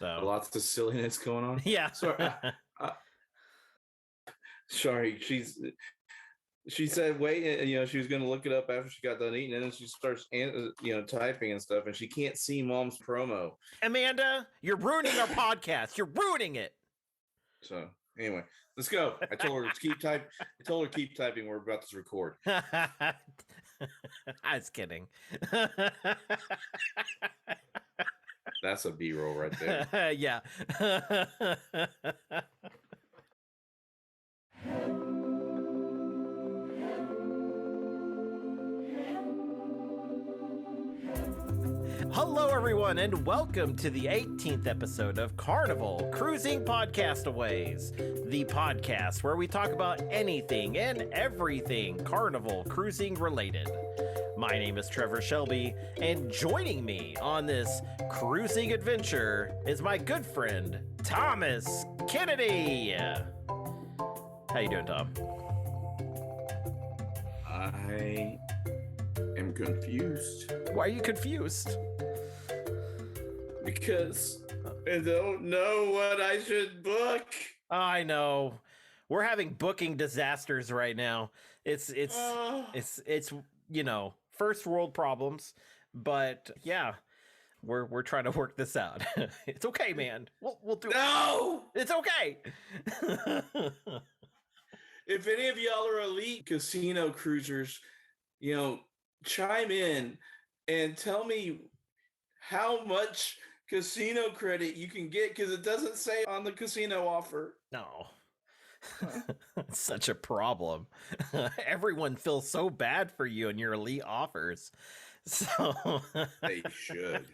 So lots of silliness going on. yeah. Sorry, she said wait, she was going to look it up after she got done eating, and then she starts typing and stuff, and she can't see Mom's promo. Amanda, you're ruining our podcast. You're ruining it. So anyway, let's go. I told her to keep typing. We're about to record. I was kidding. That's a B-roll right there. Yeah. Hello, everyone, and welcome to the 18th episode of Carnival Cruising Podcastaways, the podcast where we talk about anything and everything Carnival cruising related. My name is Trevor Shelby, and joining me on this cruising adventure is my good friend, Thomas Kennedy. How you doing, Tom? I am confused. Why are you confused? Because I don't know what I should book. I know. We're having booking disasters right now. It's first world problems, but yeah, we're trying to work this out. It's okay, man. We'll do it. No! It's okay. If any of y'all are elite casino cruisers, chime in and tell me how much casino credit you can get, because it doesn't say on the casino offer. No. It's such a problem. Everyone feels so bad for you and your elite offers. So they should.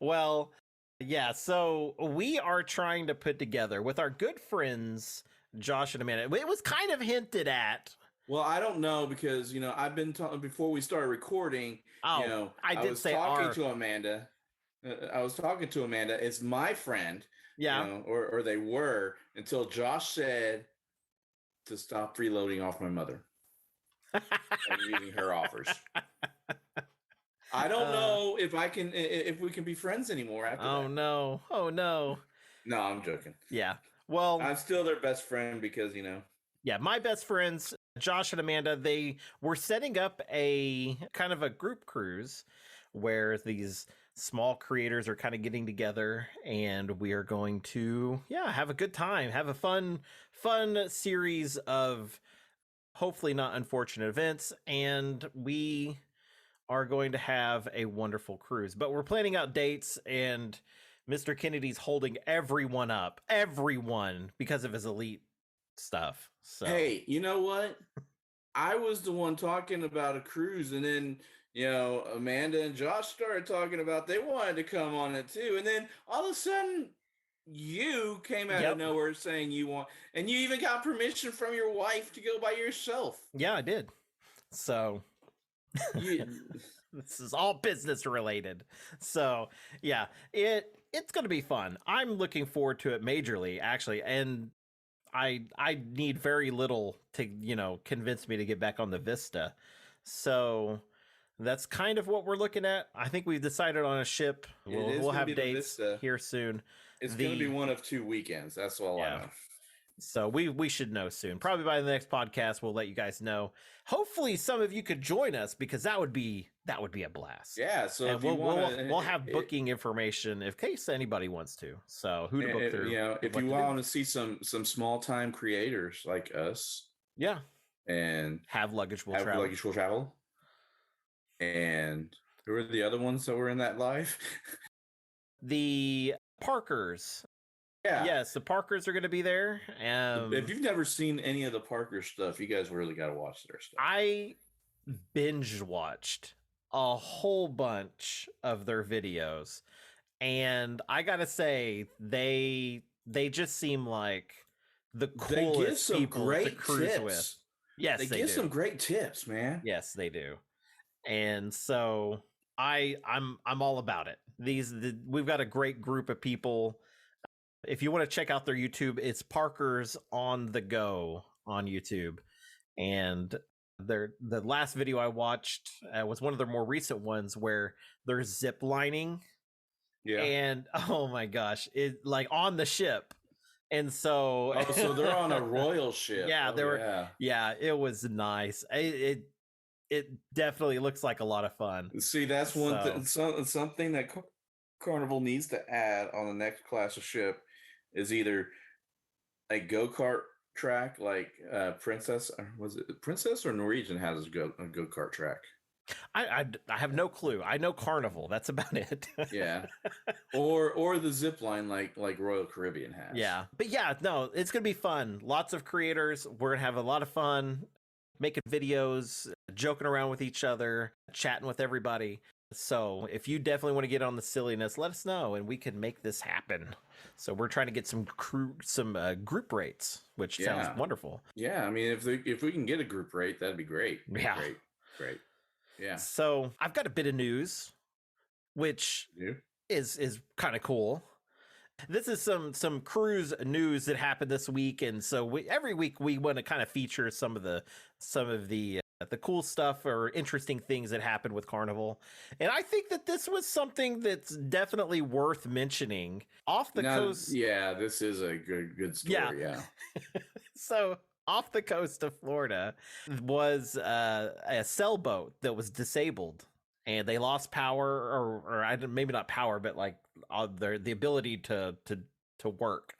Well, yeah, so we are trying to put together with our good friends Josh and Amanda. It was kind of hinted at. Well, I don't know, because I've been talking before we started recording. I was talking to Amanda. I was talking to Amanda. It's my friend. Yeah. Or they were, until Josh said to stop freeloading off my mother and using her offers. I don't know if we can be friends anymore after that. No. Oh no. No, I'm joking. Yeah. Well, I'm still their best friend because Yeah, my best friends, Josh and Amanda, they were setting up a kind of a group cruise where these small creators are kind of getting together, and we are going to have a good time, have a fun series of hopefully not unfortunate events, and we are going to have a wonderful cruise. But we're planning out dates, and Mr. Kennedy's holding everyone because of his elite stuff. So hey, you know what? I was the one talking about a cruise, and then Amanda and Josh started talking about they wanted to come on it too, and then all of a sudden you came out of nowhere saying you want, and you even got permission from your wife to go by yourself. Yeah, I did. So this is all business related. So yeah, it's going to be fun. I'm looking forward to it majorly, actually, and I need very little to convince me to get back on the Vista. So that's kind of what we're looking at. I think we've decided on a ship. We'll have dates here soon. It's going to be one of 2 weekends. That's all I know. So we should know soon. Probably by the next podcast, we'll let you guys know. Hopefully, some of you could join us, because that would be a blast. Yeah. So and we'll have booking information in case anybody wants to. So who to book through? If you want to see some small time creators like us. Yeah. And Halve Luggage Will Travel. And who are the other ones that were in that live? The Parkers. Yeah. Yes, the Parkers are going to be there. If you've never seen any of the Parker stuff, you guys really got to watch their stuff. I binge watched a whole bunch of their videos, and I got to say, they just seem like the coolest people to cruise with. Yes, they give some great tips, man. Yes, they do. And so I'm all about it. We've got a great group of people. If you want to check out their YouTube, it's Parkers on the Go on YouTube. And the last video I watched was one of their more recent ones where they're zip lining Yeah. And oh my gosh, it like on the ship. And so Oh, so they're on a royal ship. yeah, Oh, there were yeah. yeah, it was nice. It definitely looks like a lot of fun. See, that's one thing. So Something that Carnival needs to add on the next class of ship is either a go-kart track like Princess, or was it Princess or Norwegian has a go-kart track? I have no clue. I know Carnival. That's about it. Yeah. Or the zip line like Royal Caribbean has. Yeah. But yeah, no, it's going to be fun. Lots of creators. We're going to have a lot of fun making videos, joking around with each other, chatting with everybody. So if you definitely want to get on the silliness, let us know and we can make this happen. So we're trying to get some group rates, which sounds wonderful. Yeah, I mean, if we can get a group rate, that'd be great. Yeah. Great. Yeah. So I've got a bit of news, which is kind of cool. This is some cruise news that happened this week, and so every week we want to kind of feature some of the cool stuff or interesting things that happened with Carnival. And I think that this was something that's definitely worth mentioning. Off the coast. Yeah, this is a good story. Yeah. So off the coast of Florida was a sailboat that was disabled, and they lost power, or maybe not power, but like the ability to work.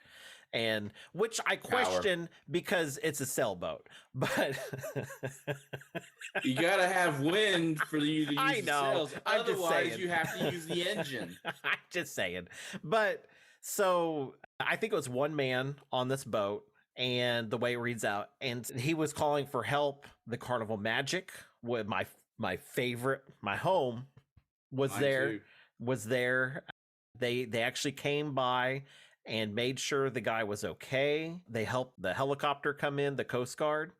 And which I question because it's a sailboat, but you gotta have wind for you to use I know. the sails. Otherwise, you have to use the engine. I'm just saying. But so I think it was one man on this boat, and the way it reads out, and he was calling for help. The Carnival Magic, with my favorite, my home, was Mine there. too. Was there. They actually came by and made sure the guy was okay. They helped the helicopter come in, the Coast Guard,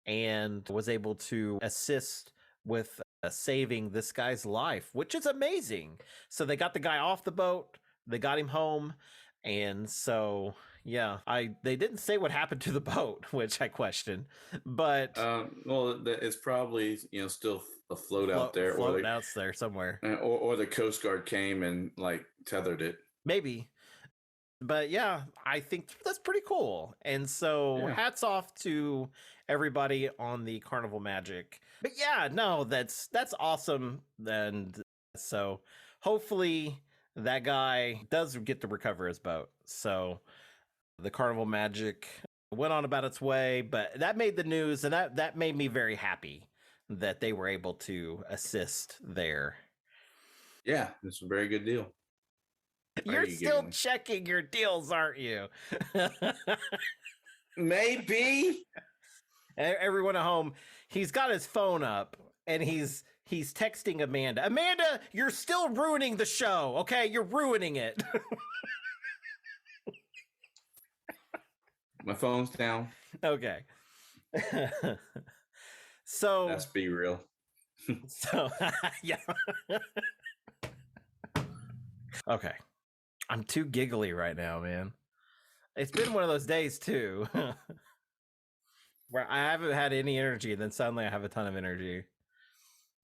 and was able to assist with saving this guy's life, which is amazing. So they got the guy off the boat, they got him home, and so yeah, they didn't say what happened to the boat, which I question, but well, it's probably still afloat out there, floating out there somewhere, or the Coast Guard came and like tethered it, maybe. But yeah, I think that's pretty cool. And so hats off to everybody on the Carnival Magic. But yeah, no, that's awesome. And so hopefully that guy does get to recover his boat. So the Carnival Magic went on about its way, but that made the news, and that made me very happy that they were able to assist there. Yeah, it's a very good deal. You're still checking your deals, aren't you? Maybe. Everyone at home, he's got his phone up and he's texting Amanda. Amanda, you're still ruining the show, okay? You're ruining it. My phone's down. Okay. So let's be real. So yeah. Okay. I'm too giggly right now, man. It's been one of those days too, where I haven't had any energy, and then suddenly I have a ton of energy.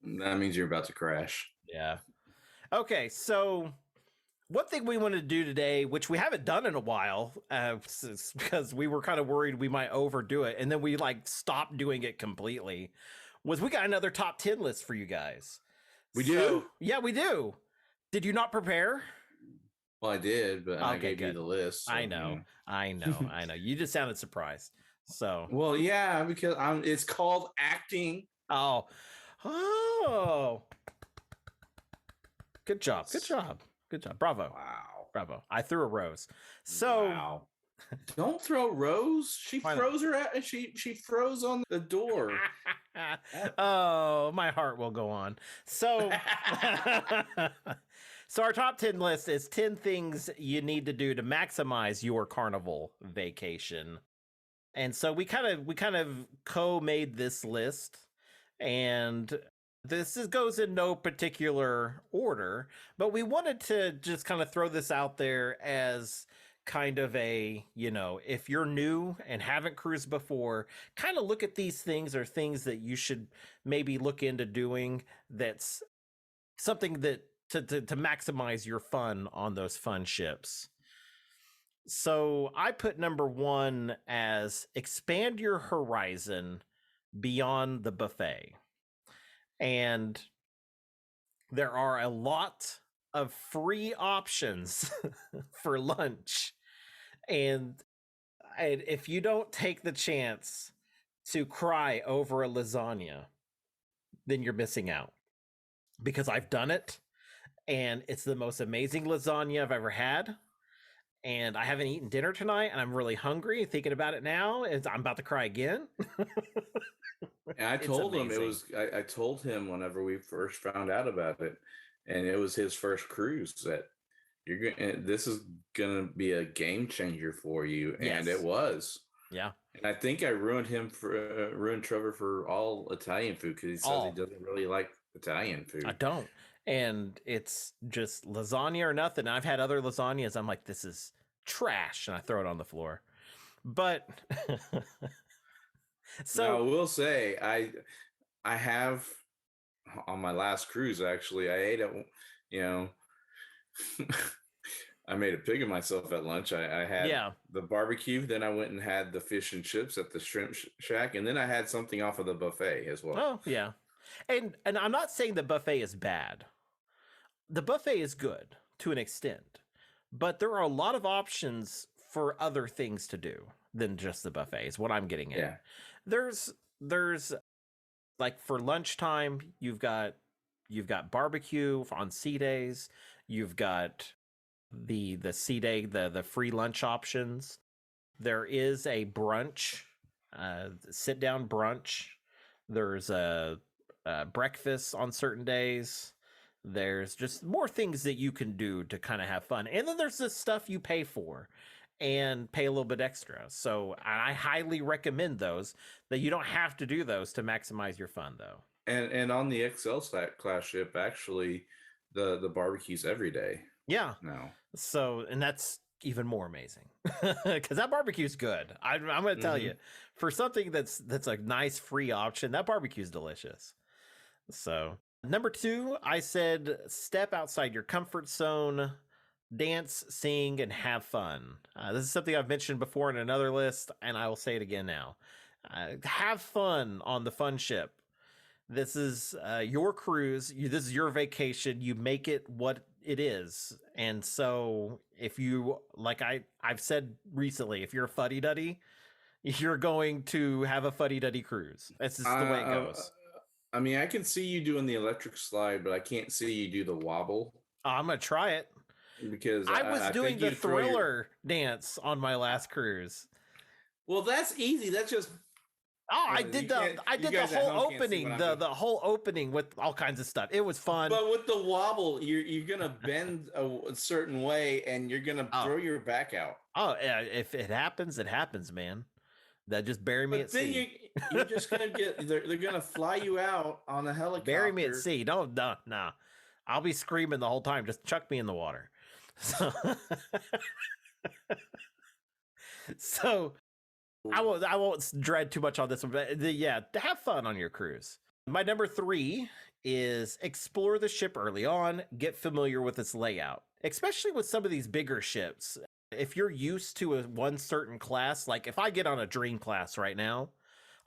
That means you're about to crash. Yeah. Okay, so one thing we wanted to do today, which we haven't done in a while, because we were kind of worried we might overdo it, and then we like stopped doing it completely, was we got another top 10 list for you guys. We do? Yeah, we do. Did you not prepare? Well, I did, but I gave you the list. So, I know. You just sounded surprised. So. Well, yeah, because it's called acting. Oh. Good job. Bravo. Wow. Bravo. I threw a rose. So. Wow. Don't throw Rose. She froze her out, and she froze on the door. Oh, my heart will go on. So. So our top 10 list is 10 things you need to do to maximize your Carnival vacation. And so we kind of co-made this list, and this goes in no particular order, but we wanted to just kind of throw this out there as kind of a, if you're new and haven't cruised before, kind of look at these things, or things that you should maybe look into doing. That's something that to maximize your fun on those fun ships. So I put number 1 as expand your horizon beyond the buffet. And there are a lot of free options for lunch. And if you don't take the chance to cry over a lasagna, then you're missing out. Because I've done it, and it's the most amazing lasagna I've ever had. And I haven't eaten dinner tonight, and I'm really hungry thinking about it now. And I'm about to cry again. And I told him it was. I told him whenever we first found out about it, and it was his first cruise, that you're going. This is gonna be a game changer for you, and it was. Yeah. And I think I ruined Trevor for all Italian food, because he says he doesn't really like Italian food. I don't. And it's just lasagna or nothing. I've had other lasagnas. I'm like, this is trash. And I throw it on the floor. But so now, I will say, I have, on my last cruise, actually, I ate it, I made a pig of myself at lunch. I had the barbecue, then I went and had the fish and chips at the shrimp shack, and then I had something off of the buffet as well. Oh, yeah. And I'm not saying the buffet is bad. The buffet is good to an extent, but there are a lot of options for other things to do than just the buffet is what I'm getting at. Yeah. There's like for lunchtime, you've got barbecue on sea days. You've got the sea day, the free lunch options. There is a brunch, sit down brunch. There's a breakfast on certain days. There's just more things that you can do to kind of have fun. And then there's the stuff you pay for and pay a little bit extra. So I highly recommend those, that you don't have to do those to maximize your fun, though. And on the XL class ship, actually, the barbecue's every day. Yeah. No. So, and that's even more amazing because that barbecue's good. I'm going to tell you, for something that's a nice free option, that barbecue's delicious. So number 2, I said step outside your comfort zone, dance, sing, and have fun. This is something I've mentioned before in another list, and I will say it again now. Have fun on the fun ship. This is your cruise. This is your vacation. You make it what it is. And so if you, like I've said recently, if you're a fuddy-duddy, you're going to have a fuddy-duddy cruise. That's just the way it goes. I mean, I can see you doing the electric slide, but I can't see you do the wobble. I'm going to try it. Because I was doing the thriller dance on my last cruise. Well, that's easy. That's just... Oh, I did the whole opening, the whole opening with all kinds of stuff. It was fun. But with the wobble, you're gonna bend a certain way, and you're gonna throw your back out. Oh, yeah. If it happens, it happens, man. That just bury me at sea. You're just gonna get. They're gonna fly you out on a helicopter. Bury me at sea. No. I'll be screaming the whole time. Just chuck me in the water. So I won't dread too much on this one, but have fun on your cruise. My number 3 is explore the ship early on, get familiar with its layout, especially with some of these bigger ships. If you're used to one certain class, like if I get on a Dream class right now,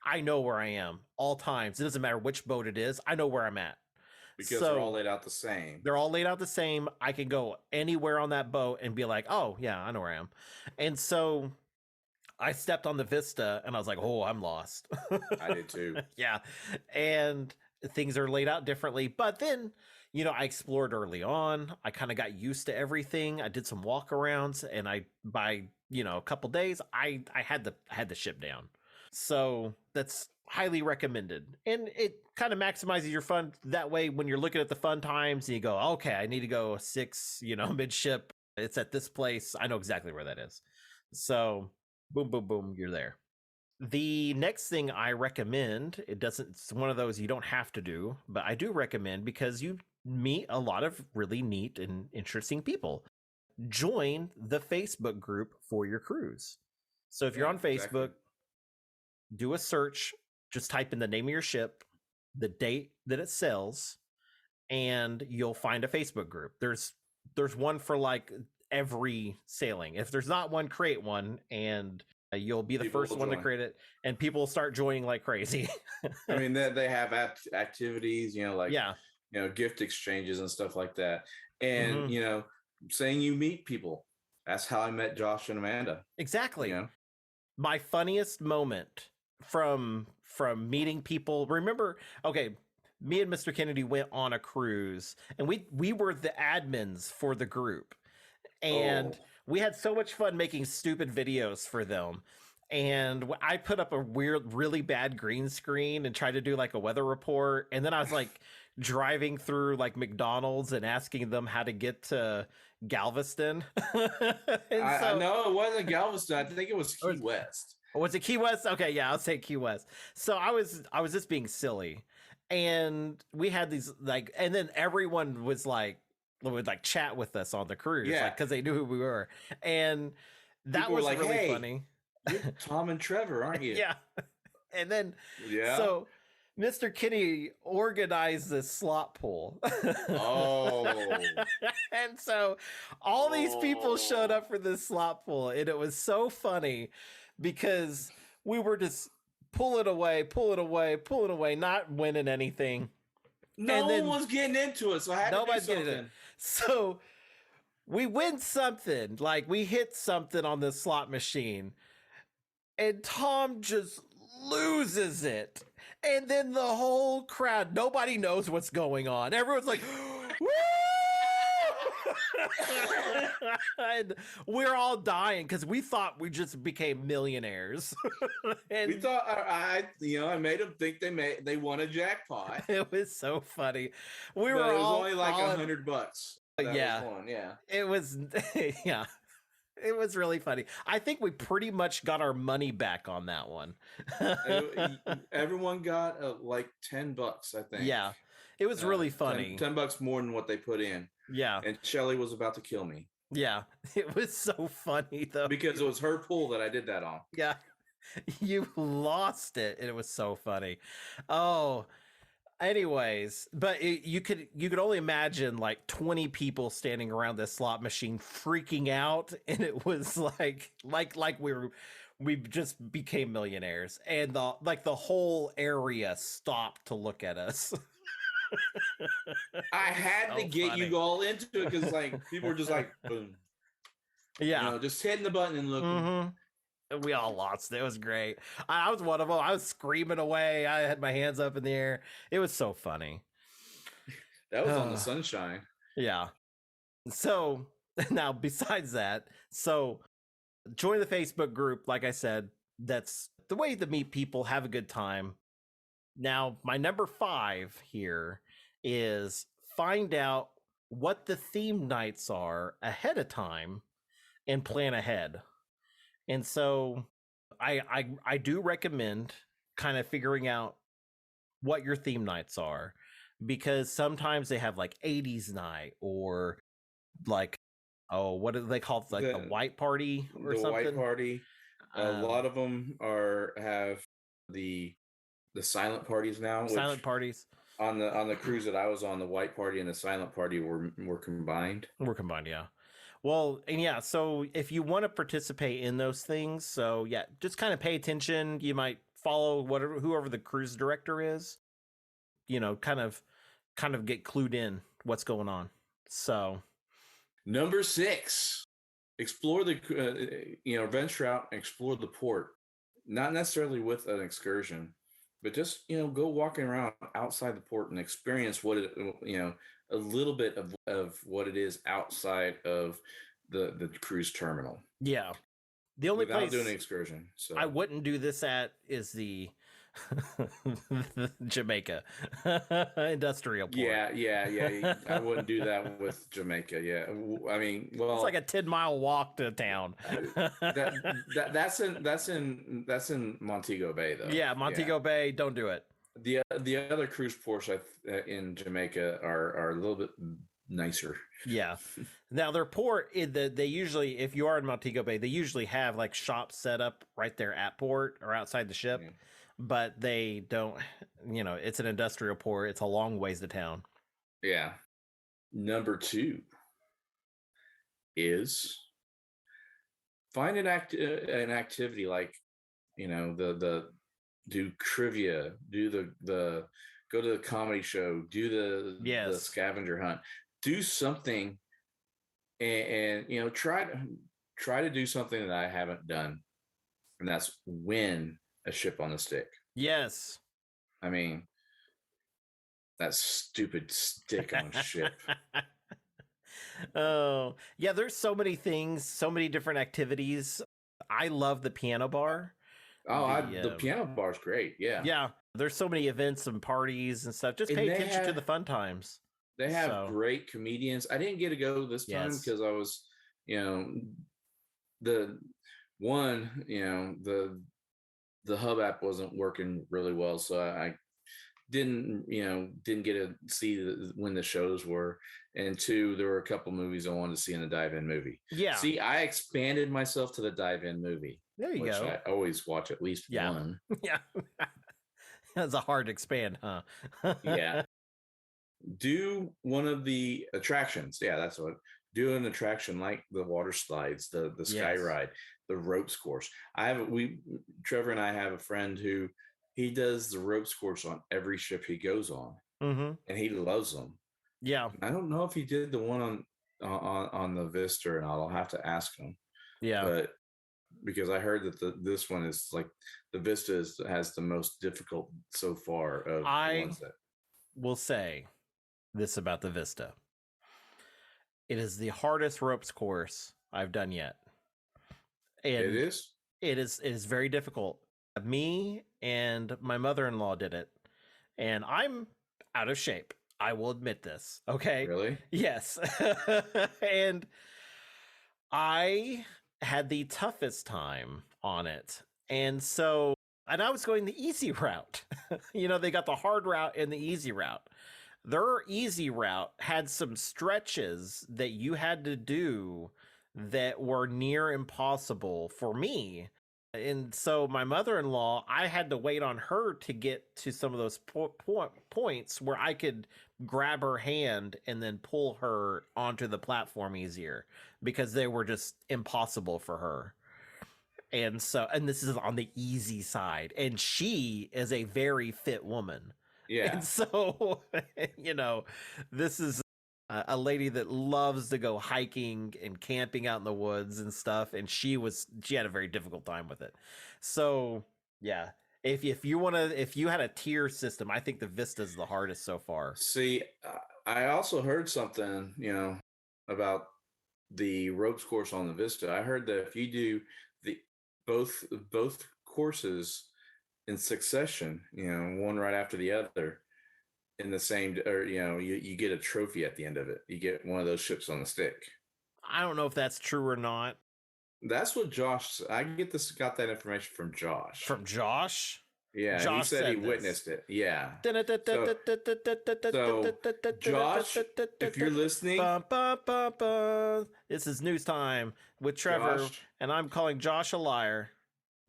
I know where I am all times. It doesn't matter which boat it is. I know where I'm at. Because they're all laid out the same. They're all laid out the same. I can go anywhere on that boat and be like, oh, yeah, I know where I am. And so I stepped on the Vista and I was like, oh, I'm lost. I did too. Yeah. And things are laid out differently. But then, I explored early on. I kind of got used to everything. I did some walkarounds, and by a couple days, I had the ship down. So that's highly recommended. And it kind of maximizes your fun that way. When you're looking at the fun times and you go, okay, I need to go 6, midship. It's at this place. I know exactly where that is. So boom, boom, boom, you're there. The next thing I recommend, it's one of those you don't have to do, but I do recommend because you meet a lot of really neat and interesting people. Join the Facebook group for your cruise. So if you're on Facebook, do a search, just type in the name of your ship, the date that it sails, and you'll find a Facebook group. There's one for like every sailing. If there's not one, create one, and you'll be the People first will one to join. create it, and people will start joining like crazy. I mean, they have activities, like Yeah. gift exchanges and stuff like that, and Mhm. saying you meet people. That's how I met Josh and Amanda. Exactly. You know, My funniest moment from meeting people. Remember, okay, me and Mr. Kennedy went on a cruise, and we were the admins for the group, and oh, we had so much fun making stupid videos for them. And I put up a weird, really bad green screen and tried to do like a weather report. And then I was like driving through like McDonald's and asking them how to get to Galveston. And I so, know it wasn't Galveston. I think it was or Key West. was it Key West? Okay, yeah, I'll say Key West. So I was just being silly. And we had these like, and then everyone was like, would like chat with us on the cruise, Yeah, like because they knew who we were. And that people were was like, really "Hey, funny. you're Tom and Trevor, aren't you?" Yeah. And then Yeah. so Mr. Kinney organized this slot pool. Oh. And so all these people showed Oh. up for this slot pool, and it was so funny because we were just pulling away, pulling away, pulling away, not winning anything. No And one then was getting into it, so I had to do nobody's getting it. something. So we win something, like we hit something on the slot machine, and Tom just loses it. And then the whole crowd, nobody knows what's going on. Everyone's like, woo! And we're all dying because we thought we just became millionaires. We And thought I made them think they won a jackpot, it was so funny. We but were it was all only like falling. $100 that Yeah, was won. Yeah. it was. Yeah, it was really funny. I think we pretty much got our money back on that one. Everyone got like $10, I think. Yeah, it was really funny. $10 more than what they put in. Yeah, And Shelly was about to kill me yeah, it was so funny though. because it was her pool that I did that on. Yeah, you lost it, and it was so funny. Oh, anyways, but you could only imagine like 20 people standing around this slot machine freaking out, and it was like we just became millionaires, and the whole area stopped to look at us. I had to So get funny. you all into it because like people were just like, boom, Yeah. just hitting the button and looking. Mm-hmm. We all lost it. It was great. I was one of them. I was screaming away. I had my hands up in the air. It was so funny. That was on the Sunshine. Yeah. So now, besides that, so join the Facebook group. Like I said, that's the way to meet people, have a good time. Now, my number 5 here is find out what the theme nights are ahead of time and plan ahead. And so I do recommend kind of figuring out what your theme nights are, because sometimes they have like 80s night, or like, oh, what do they call it, like the white party or The white something. party. A lot of them have the silent parties now. Silent parties on the cruise that I was on, the white party and the silent party were combined. were combined. Yeah. Well, and yeah, so if you want to participate in those things, so yeah, just kind of pay attention. You might follow whoever the cruise director is, kind of get clued in what's going on. So Number 6, explore the venture out and explore the port. Not necessarily with an excursion, but just go walking around outside the port and experience what it a little bit of what it is outside of the cruise terminal. yeah, the only without place doing an excursion. So I wouldn't do this at is the Jamaica industrial port. Yeah. I wouldn't do that with Jamaica. Yeah, I mean, well, it's like a 10-mile walk to town. That's in Montego Bay though. Yeah, Montego Bay. Don't do it. The other cruise ports in Jamaica are a little bit nicer. Yeah. Now their port, they usually, if you are in Montego Bay, they usually have like shops set up right there at port or outside the ship, but they don't. It's an industrial port. It's a long ways to town. Yeah. Number 2 is find an activity like, the do trivia, do the go to the comedy show, do the Yes. scavenger hunt, do something, and try to do something that I haven't done, and that's win a ship on the stick. Yes. I mean, that stupid stick on ship. Oh, yeah, there's so many things, so many different activities. I love the piano bar. Oh, the piano bar is great. Yeah, Yeah, there's so many events and parties and stuff. Just pay and attention to the fun times. they have So, great comedians. I didn't get to go this time yes. because I was, you know, the one, the hub app wasn't working really well, so I didn't get to see when the shows were. And two, there were a couple movies I wanted to see in the dive-in movie. Yeah, See, I expanded myself to the dive-in movie, there you which go. I always watch at least Yeah. one. Yeah. That's a hard expand, huh? Yeah, do one of the attractions. Yeah, that's what. Do an attraction like the water slides, the sky Yes. ride, the ropes course. Trevor and I have a friend who he does the ropes course on every ship he goes on, Mm-hmm. and he loves them. Yeah. I don't know if he did the one on the Vista or not. I'll have to ask him, Yeah. but because I heard that this one is like the Vista has the most difficult so far of the I ones that. will say this about the Vista. It is the hardest ropes course I've done yet. It And is it is very difficult. Me and my mother-in-law did it, and I'm out of shape. I will admit this. Okay. really. Yes. And I had the toughest time on it. And I was going the easy route. They got the hard route and the easy route. Their easy route had some stretches that you had to do that were near impossible for me. And so my mother-in-law, I had to wait on her to get to some of those points where I could grab her hand and then pull her onto the platform easier because they were just impossible for her. And this is on the easy side, and she is a very fit woman. Yeah. And so, this is a lady that loves to go hiking and camping out in the woods and stuff. And she had a very difficult time with it. So yeah, if you had a tier system, I think the Vista's the hardest so far. See, I also heard something, about the ropes course on the Vista. I heard that if you do the both courses in succession, one right after the other in the same, or you get a trophy at the end of it. You get one of those ships on the stick. I don't know if that's true or not. That's what Josh. I got that information from Josh. From Josh? Yeah, he Josh said he this. witnessed it. Yeah. So Josh, if you're listening, this is news time with Trevor, Josh, and I'm calling Josh a liar.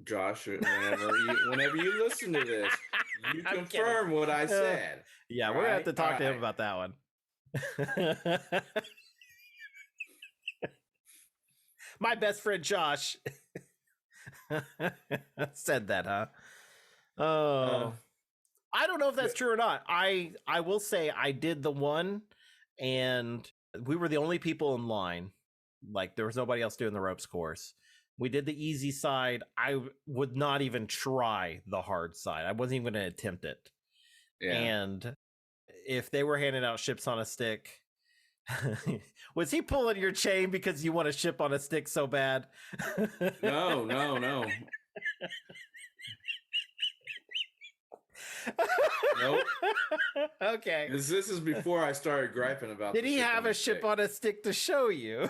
Josh, whenever you listen to this, you I'm confirm kidding. what I said. Yeah, we're gonna have to talk to him about that one. My best friend Josh said that, huh? Oh, I don't know if that's true or not. I will say I did the one, and we were the only people in line. Like, there was nobody else doing the ropes course. We did the easy side. I would not even try the hard side. I wasn't even going to attempt it. Yeah. And if they were handing out ships on a stick, was he pulling your chain because you want a ship on a stick so bad? No. Nope. Okay. This is before I started griping about. Did he have a ship on a stick to show you?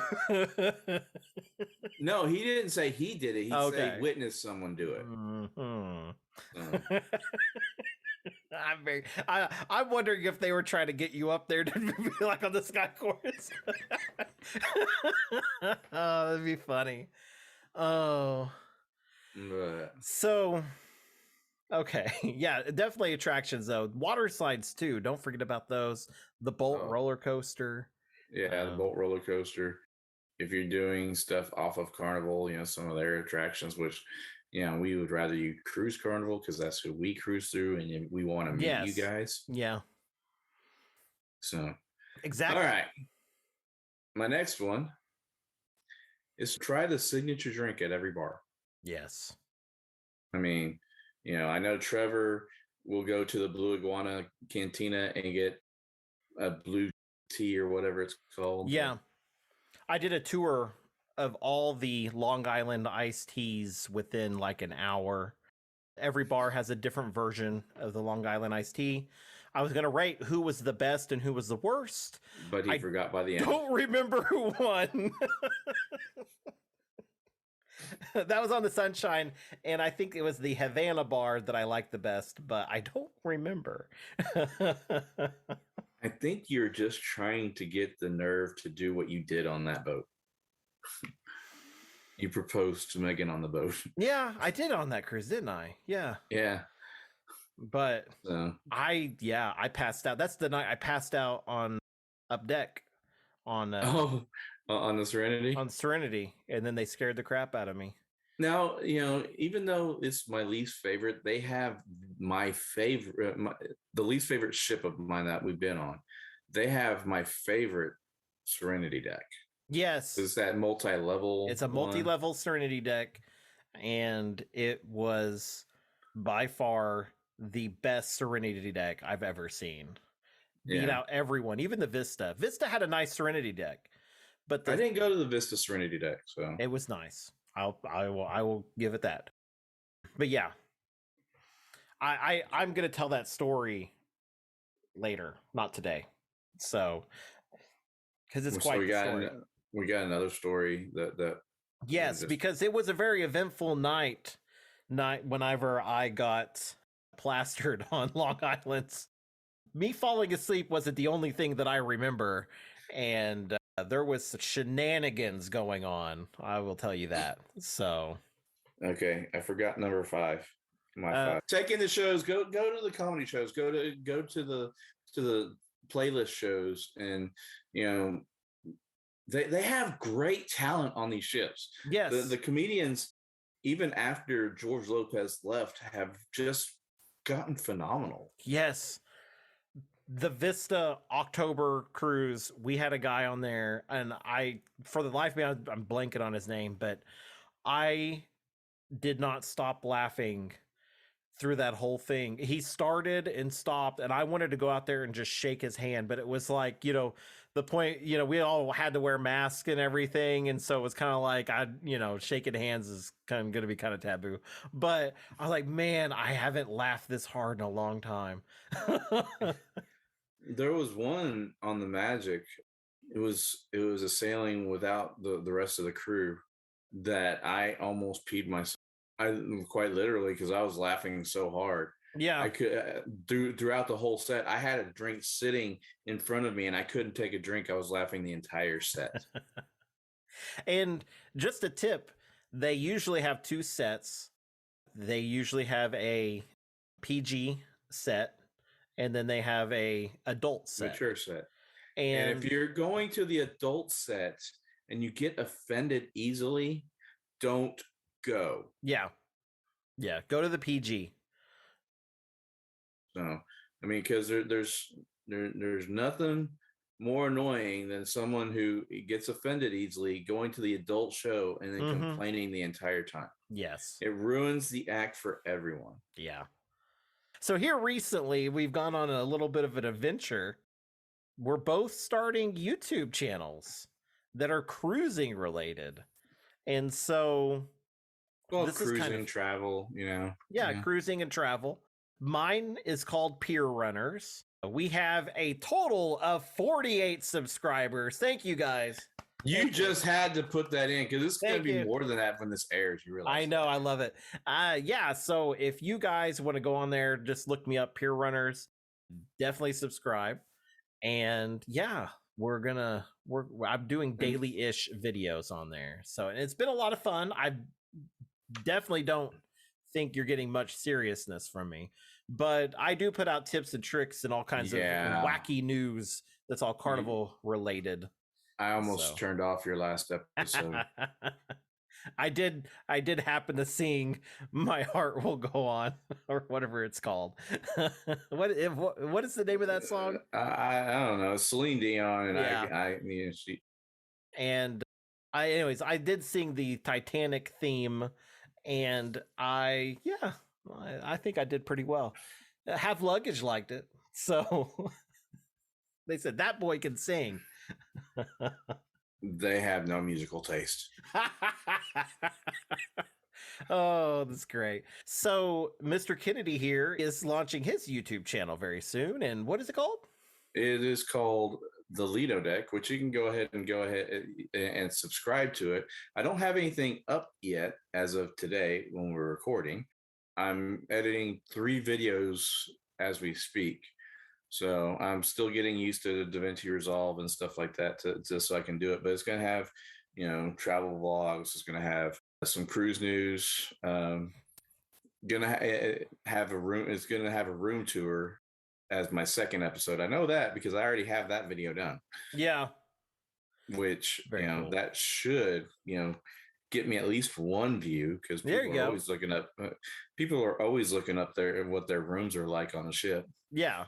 No, he didn't say he did it. He Okay. said he witnessed someone do it. Mm-hmm. I'm wondering if they were trying to get you up there to be like on the sky course. Oh, that'd be funny. Oh. But So Okay. Yeah, definitely attractions though. Water slides too. Don't forget about those. The Bolt Oh, roller coaster. yeah, the Bolt roller coaster. If you're doing stuff off of Carnival, some of their attractions, which, we would rather you cruise Carnival because that's who we cruise through, and we want to meet you Yes. guys. Yeah. So, all Exactly. right, my next one is try the signature drink at every bar. Yes. I mean, I know Trevor will go to the Blue Iguana Cantina and get a blue tea or whatever it's called. Yeah. I did a tour of all the Long Island iced teas within like an hour. Every bar has a different version of the Long Island iced tea. I was going to rate who was the best and who was the worst. But he forgot by the end. Don't remember who won. That was on the Sunshine, and I think it was the Havana bar that I liked the best, but I don't remember. I think you're just trying to get the nerve to do what you did on that boat. You proposed to Megan on the boat. Yeah, I did on that cruise, didn't I? Yeah. Yeah. But I passed out. That's the night I passed out on up deck on on the Serenity? On Serenity, and then they scared the crap out of me. Now, even though it's my least favorite, they have my favorite, the least favorite ship of mine that we've been on. They have my favorite Serenity deck. Yes. It's that multi-level. It's a multi-level Serenity deck, and it was by far the best Serenity deck I've ever seen. Beat out everyone, even the Vista. Vista had a nice Serenity deck, but I didn't go to the Vista Serenity deck, so it was nice. I will give it that. But yeah, I'm gonna tell that story later, not today. So because it's quite the story. We got another story that yes, because it was a very eventful night whenever I got plastered on Long Island's. Me falling asleep wasn't the only thing that I remember, and there was shenanigans going on. I will tell you that. So, okay, I forgot number 5. My 5. Taking the shows. Go to the comedy shows. Go to the playlist shows, and they have great talent on these ships. Yes, the comedians, even after George Lopez left, have just gotten phenomenal. Yes. The Vista October cruise, we had a guy on there, and for the life of me, I'm blanking on his name, but I did not stop laughing through that whole thing. He started and stopped, and I wanted to go out there and just shake his hand, but it was like, the point, we all had to wear masks and everything, and so it was kind of like, shaking hands is kind of going to be kind of taboo. But I was like, man, I haven't laughed this hard in a long time. There was one on the Magic. It was a sailing without the rest of the crew that I almost peed myself. I quite literally, because I was laughing so hard. Yeah, I could throughout the whole set. I had a drink sitting in front of me, and I couldn't take a drink. I was laughing the entire set. And just a tip: they usually have 2 sets. They usually have a PG set, and then they have a adult set, mature set. And if you're going to the adult set and you get offended easily, don't go. Yeah, go to the PG. So, I mean, because there's nothing more annoying than someone who gets offended easily going to the adult show and then complaining the entire time. Yes, it ruins the act for everyone. Yeah. So here recently, we've gone on a little bit of an adventure. We're both starting YouTube channels that are cruising related. And so this cruising, is kind of travel, Yeah, cruising and travel. Mine is called Pier Runners. We have a total of 48 subscribers. Thank you, guys. You just had to put that in because it's going to be more than that when this airs. You realize? I know. I love it. Yeah. So if you guys want to go on there, just look me up, Pier Runners. Definitely subscribe. And yeah, I'm doing daily-ish videos on there. So it's been a lot of fun. I definitely don't think you're getting much seriousness from me. But I do put out tips and tricks and all kinds of wacky news that's all Carnival related. I almost turned off your last episode. I did happen to sing "My Heart Will Go On" or whatever it's called. what is the name of that song? I don't know. Celine Dion, and I mean, she. And I did sing the Titanic theme, and I think I did pretty well. Halve Luggage liked it, so they said that boy can sing. They have no musical taste. Oh, that's great. So Mr. Kennedy here is launching his YouTube channel very soon. And what is it called? It is called The Lido Deck, which you can go ahead and subscribe to it. I don't have anything up yet as of today when we're recording. I'm editing 3 videos as we speak. So I'm still getting used to DaVinci Resolve and stuff like that just so I can do it. But it's going to have, travel vlogs. It's going to have some cruise news. Gonna have a room. It's going to have a room tour as my second episode. I know that because I already have that video done. Yeah. Which cool. That should get me at least 1 view because people are always looking up there what their rooms are like on the ship. Yeah.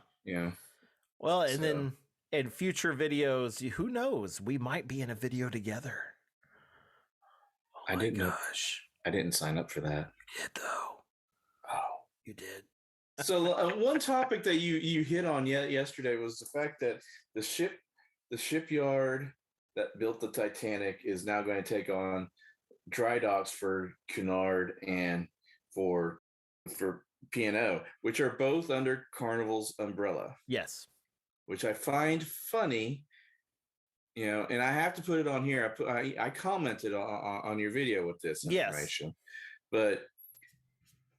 Well, and then in future videos, who knows? We might be in a video together. Oh my gosh. I didn't sign up for that. You did, though. Oh, you did. So one topic that you hit on yesterday was the fact that the shipyard that built the Titanic is now going to take on dry docks for Cunard and for P&O, which are both under Carnival's umbrella. Yes. Which I find funny, and I have to put it on here. I commented on your video with this information. Yes. But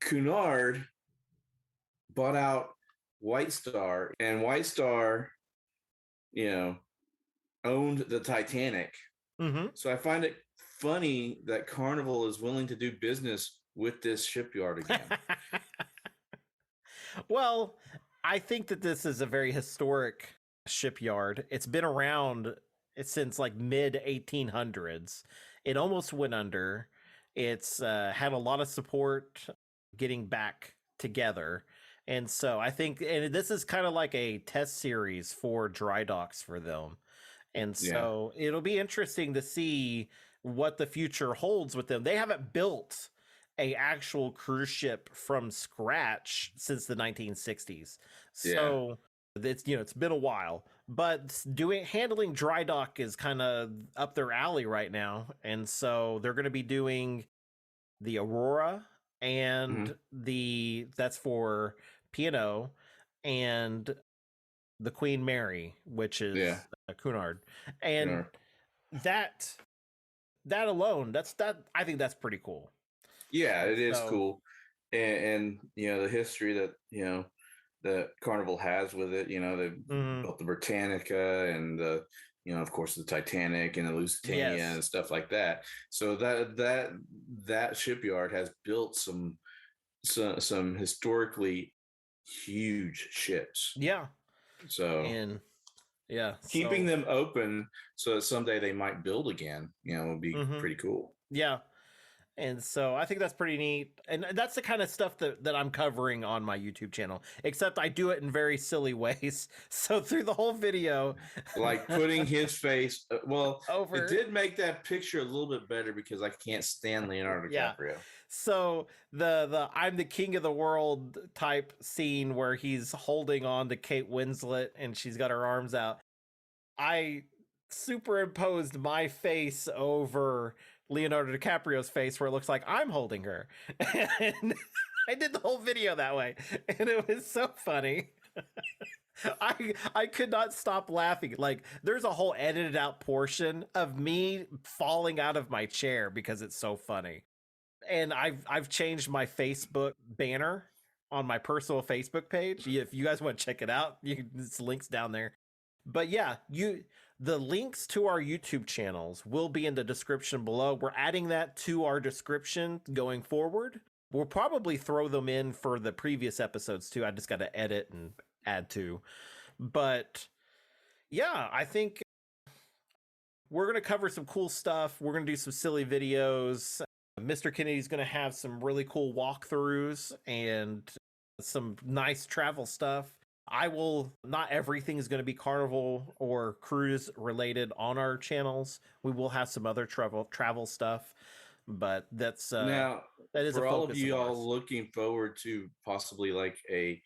Cunard bought out White Star, and White Star, owned the Titanic. Mm-hmm. So I find it funny that Carnival is willing to do business with this shipyard again. Well, I think that this is a very historic shipyard. It's been around since like mid 1800s. It almost went under. It's had a lot of support getting back together. And so I think, and this is kind of like a test series for dry docks for them. And so it'll be interesting to see what the future holds with them. They haven't built a actual cruise ship from scratch since the 1960s. So it's been a while, but handling dry dock is kind of up their alley right now. And so they're going to be doing the Aurora and that's for P&O, and the Queen Mary, which is Cunard. And that alone, I think that's pretty cool. Yeah, it is cool. And the history that that Carnival has with it, they've built the Britannica and the of course the Titanic and the Lusitania and stuff like that. So that shipyard has built some historically huge ships. Yeah. So keeping them open so that someday they might build again, would be pretty cool. Yeah. And so I think that's pretty neat. And that's the kind of stuff that I'm covering on my YouTube channel, except I do it in very silly ways. So through the whole video, like putting his face, over. It did make that picture a little bit better because I can't stand Leonardo DiCaprio. So the I'm the king of the world type scene where he's holding on to Kate Winslet and she's got her arms out. I superimposed my face over Leonardo DiCaprio's face where it looks like I'm holding her. And I did the whole video that way. And it was so funny. I could not stop laughing. Like there's a whole edited out portion of me falling out of my chair because it's so funny. And I've changed my Facebook banner on my personal Facebook page. If you guys want to check it out, it's links down there. But yeah, the links to our YouTube channels will be in the description below. We're adding that to our description going forward. we'll probably throw them in for the previous episodes too. I just got to edit and add to. But yeah, I think we're going to cover some cool stuff. We're going to do some silly videos. Mr. Kennedy's going to have some really cool walkthroughs and some nice travel stuff. I will, not everything is going to be Carnival or cruise related on our channels. We will have some other travel stuff, but that's Now, that is a for all of focus you of all ours. looking forward to possibly like a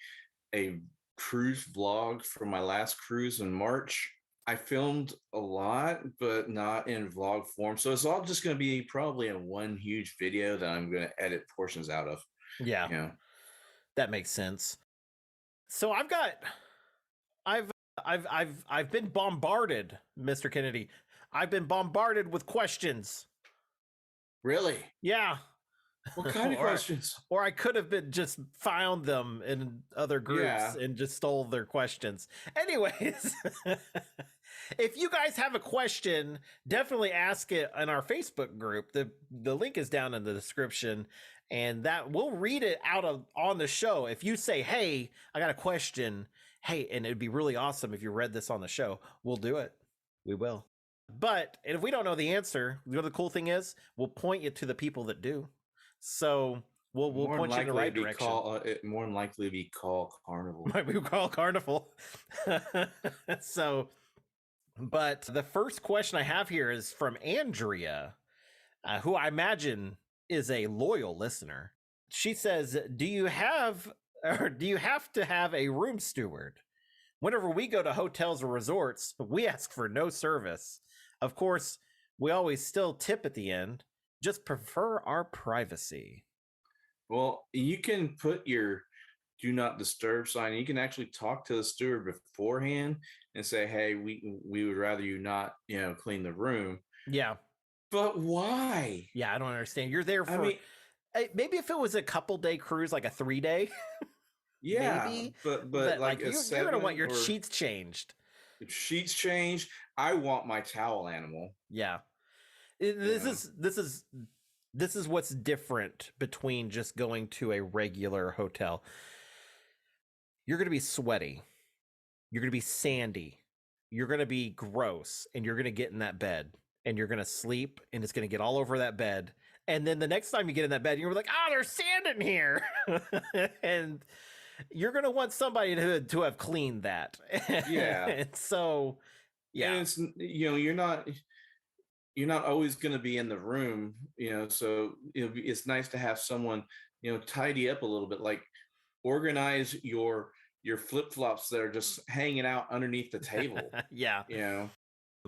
cruise vlog for my last cruise in March, I filmed a lot, but not in vlog form. So it's all just going to be probably in one huge video that I'm going to edit portions out of. Yeah, You know, that makes sense. So I've I've been bombarded, Mr. Kennedy. I've been bombarded with questions. really? Yeah. What kind of questions? Or I could have been just found them in other groups Yeah. and just stole their questions. Anyways, if you guys have a question, definitely ask it in our Facebook group. The link is down in the description, and that we'll read it on the show. If you say, "Hey, I got a question," hey, and it'd be really awesome if you read this on the show, we'll do it. We will. But if we don't know the answer, you know the cool thing is, we'll point you to the people that do. So we'll point you in the right direction. More than likely be called Carnival. Might be called Carnival. So, but the first question I have here is from Andrea, who I imagine is a loyal listener. She says, do you have to have a room steward? Whenever we go to hotels or resorts, we ask for no service. Of course, we always still tip at the end, just prefer our privacy. Well, you can put your do not disturb sign. You can actually talk to the steward beforehand and say, hey, we would rather you not, clean the room. Yeah. But why? Yeah, I don't understand. You're there for, I mean, maybe if it was a couple day cruise, like a 3-day, yeah, maybe. but like a you're gonna want your 7 or sheets changed. if sheets changed, I want my towel animal. Yeah. Yeah. This is what's different between just going to a regular hotel. You're going to be sweaty. You're going to be sandy. You're going to be gross, and you're going to get in that bed and you're going to sleep, and it's going to get all over that bed. And then the next time you get in that bed, you're like, oh, there's sand in here. And you're going to want somebody to have cleaned that. Yeah. And so, yeah. And it's, you're not always going to be in the room, so it's nice to have someone, tidy up a little bit, like organize your flip-flops that are just hanging out underneath the table. Yeah.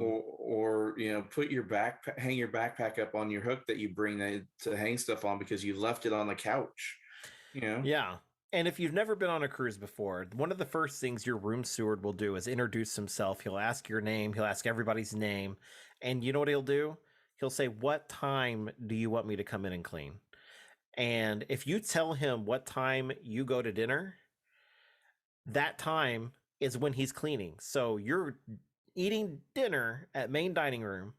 Or put your hang your backpack up on your hook that you bring to hang stuff on because you left it on the couch. Yeah. And if you've never been on a cruise before, one of the first things your room steward will do is introduce himself. He'll ask your name. He'll ask everybody's name. And you know what he'll do? He'll say, what time do you want me to come in and clean? And if you tell him what time you go to dinner, that time is when he's cleaning. So you're eating dinner at main dining room,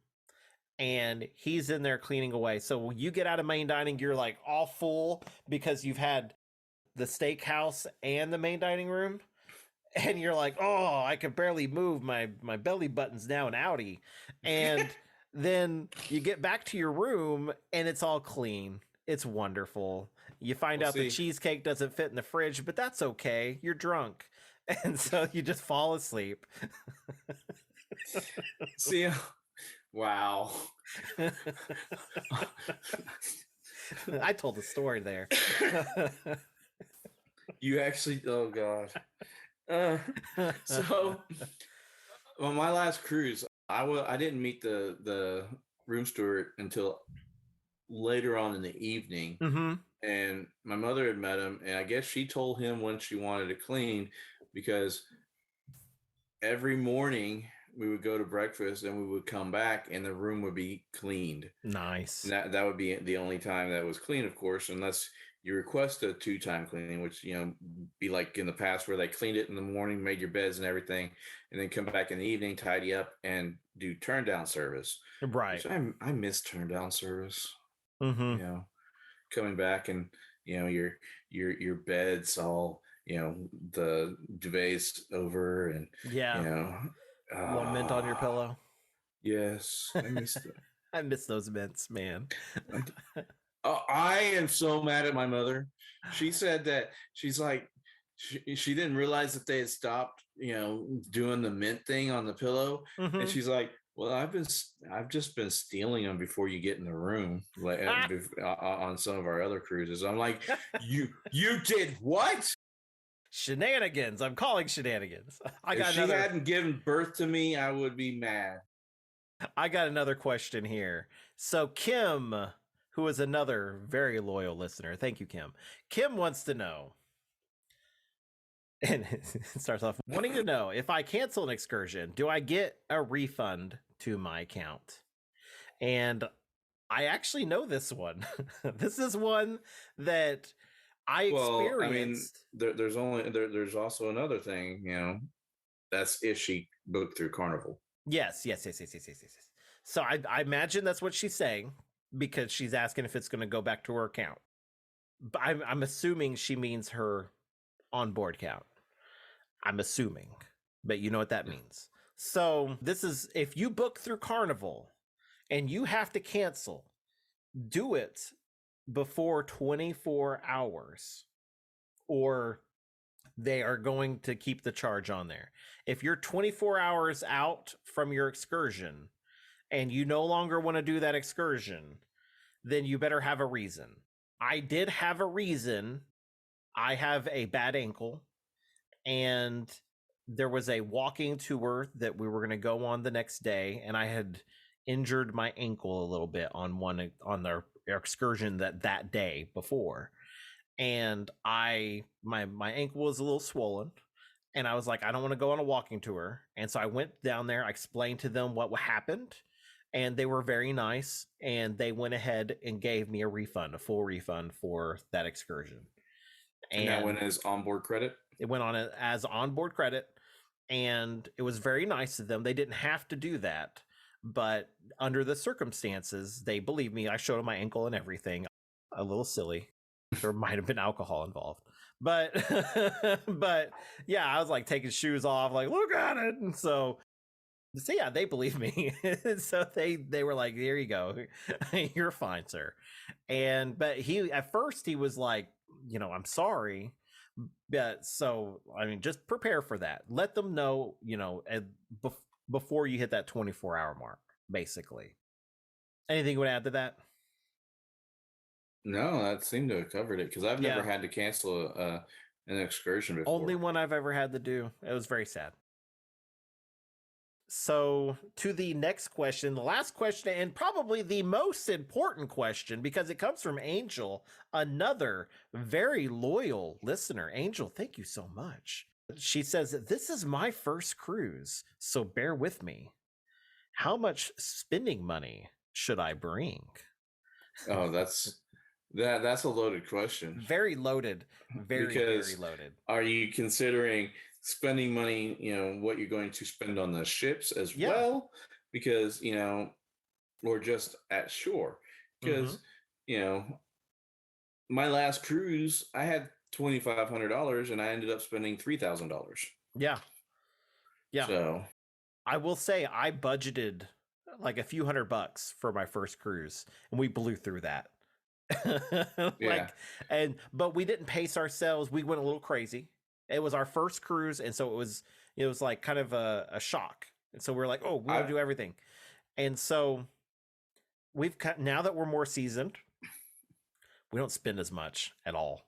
and he's in there cleaning away. So when you get out of main dining, you're like all full because you've had the steakhouse and the main dining room. And you're like, oh, I can barely move. My belly button's now an outie. And then you get back to your room and it's all clean. It's wonderful. You find out the cheesecake doesn't fit in the fridge, but that's okay. You're drunk. And so you just fall asleep. See, wow. I told the story there. You actually, oh God. So on my last cruise, I didn't meet the room steward until later on in the evening. Mm-hmm. And my mother had met him, and I guess she told him when she wanted to clean, because every morning we would go to breakfast and we would come back and the room would be cleaned. Nice. And that would be the only time that was clean, of course, unless you request a 2-time cleaning, which, be like in the past where they cleaned it in the morning, made your beds and everything, and then come back in the evening, tidy up, and do turn down service. Right. Which I miss turn down service. Mm-hmm. Coming back and your bed's all, the duvet's over, and Yeah. you know Little mint on your pillow. yes, I missed it. I miss those mints, man. I am so mad at my mother. She said that she's like, she didn't realize that they had stopped, doing the mint thing on the pillow, and Mhm. she's like, "Well, I've just been stealing them before you get in the room, like on some of our other cruises." I'm like, "You did what?" Shenanigans. I'm calling shenanigans. If she hadn't given birth to me, I would be mad. I got another question here. So Kim, who is another very loyal listener, thank you, Kim. Kim wants to know, and it starts off wanting to know, if I cancel an excursion, do I get a refund to my account? And I actually know this one. This is one that I Well, I mean, experienced. there's also another thing, that's if she booked through Carnival. Yes. So I imagine that's what she's saying, because she's asking if it's going to go back to her account. But I'm assuming she means her onboard count. I'm assuming, but you know what that means. So this is, if you book through Carnival and you have to cancel, do it before 24 hours, or they are going to keep the charge on there. If you're 24 hours out from your excursion and you no longer want to do that excursion, then you better have a reason. I did have a reason. I have a bad ankle, and there was a walking tour that we were going to go on the next day, and I had injured my ankle a little bit on their excursion that day before, and my ankle was a little swollen, and I was like, I don't want to go on a walking tour. And so I went down there, I explained to them what happened, and they were very nice, and they went ahead and gave me a full refund for that excursion. And that went as onboard credit? It went on as onboard credit, and it was very nice of them. They didn't have to do that, but under the circumstances, they believed me. I showed them my ankle and everything. A little silly. There might have been alcohol involved, but but yeah, I was like taking shoes off, like, look at it. And so yeah, they believe me. So they were like, there you go, you're fine, sir. But he, at first he was like, I'm sorry, but so I mean, just prepare for that. Let them know, before you hit that 24-hour mark, basically. Anything you would add to that? No, that seemed to have covered it, because I've never had to cancel an excursion before. Only one I've ever had to do. It was very sad. So to the next question, the last question, and probably the most important question, because it comes from Angel, another very loyal listener. Angel, thank you so much. She says, this is my first cruise, so bear with me. How much spending money should I bring? Oh, that's a loaded question. Very loaded. Very loaded. Are you considering spending money, what you're going to spend on the ships as well? Because, or just at shore? Because, my last cruise, I had $2,500 and I ended up spending $3,000. Yeah. So I will say I budgeted like a few $100 for my first cruise, and we blew through that. But we didn't pace ourselves. We went a little crazy. It was our first cruise, and so it was like kind of a shock. And so we're like, oh, we want to do everything. And so now that we're more seasoned, we don't spend as much at all.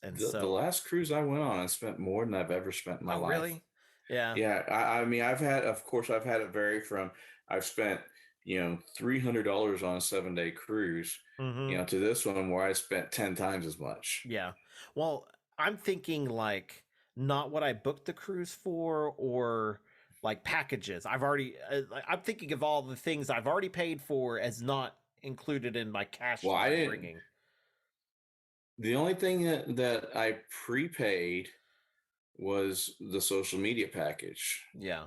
And the last cruise I went on, I spent more than I've ever spent in my life. Really? Yeah. Yeah. I mean, I've had it vary from, I've spent, $300 on a 7-day cruise, to this one where I spent 10 times as much. Yeah. Well, I'm thinking like not what I booked the cruise for, or like packages. I'm thinking of all the things I've already paid for as not included in my cash. Well, I didn't bringing. The only thing that I prepaid was the social media package. Yeah.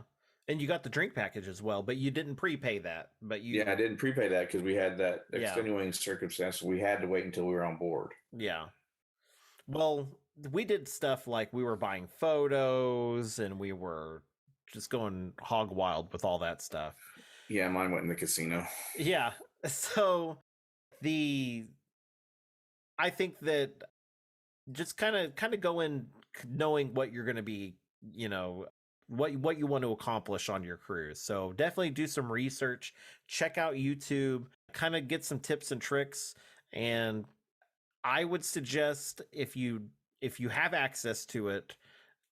And you got the drink package as well, but you didn't prepay that. Yeah, I didn't prepay that because we had that extenuating circumstance. We had to wait until we were on board. Yeah. Well, we did stuff like we were buying photos and we were just going hog wild with all that stuff. Yeah, mine went in the casino. Yeah. So the I think that just kind of go in knowing what you're going to be, you know, what you want to accomplish on your cruise. So definitely do some research, check out YouTube, kind of get some tips and tricks. And I would suggest if you have access to it,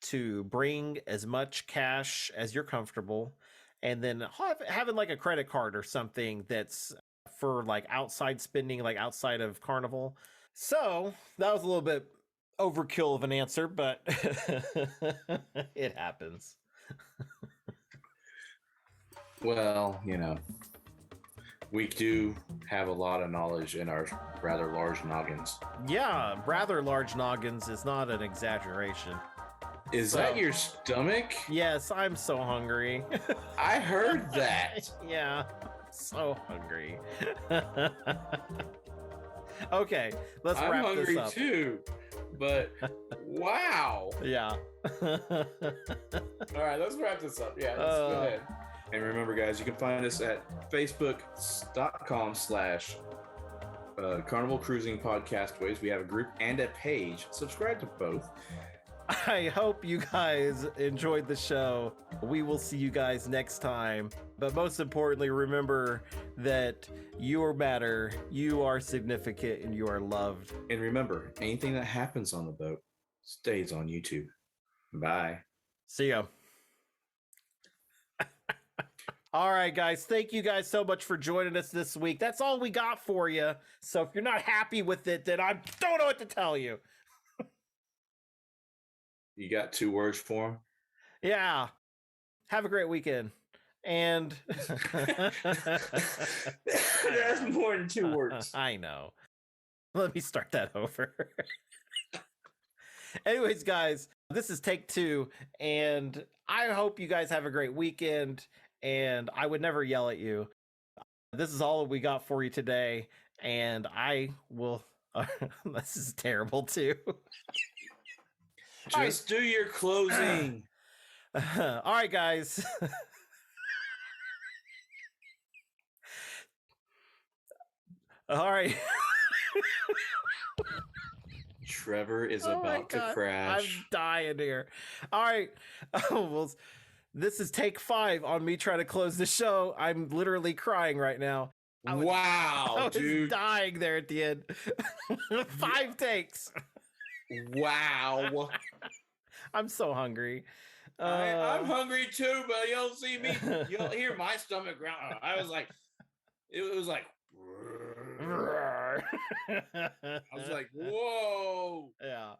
to bring as much cash as you're comfortable, and then having like a credit card or something that's for like outside spending, like outside of Carnival. So that was a little bit overkill of an answer, but it happens. Well, we do have a lot of knowledge in our rather large noggins. Yeah, rather large noggins is not an exaggeration. Is that your stomach? Yes, I'm so hungry. I heard that. Yeah, so hungry. Okay, let's I'm wrap hungry this up. too, but wow. Yeah. All right, let's wrap this up. Yeah, let's go ahead. And remember, guys, you can find us at facebook.com/Carnival Cruising Podcast Ways. We have a group and a page. Subscribe to both. I hope you guys enjoyed the show. We will see you guys next time. But most importantly, remember that you matter, you are significant, and you are loved. And remember, anything that happens on the boat stays on YouTube. Bye. See ya. All right, guys. Thank you guys so much for joining us this week. That's all we got for you. So if you're not happy with it, then I don't know what to tell you. You got 2 words for him? Yeah. Have a great weekend. And that's more than 2 words. I know. Let me start that over. Anyways, guys, this is take 2, and I hope you guys have a great weekend. And I would never yell at you. This is all we got for you today, and I will. This is terrible too. Just do your closing. All right, guys. All right. Trevor is about to crash. I'm dying here. All right. Well, this is take 5 on me trying to close the show. I'm literally crying right now. I was dude. dying there at the end. 5 takes. Wow. I'm so hungry. I'm hungry too, but you don't see me. You don't hear my stomach growl. I was like, it was like, I was like, whoa. Yeah.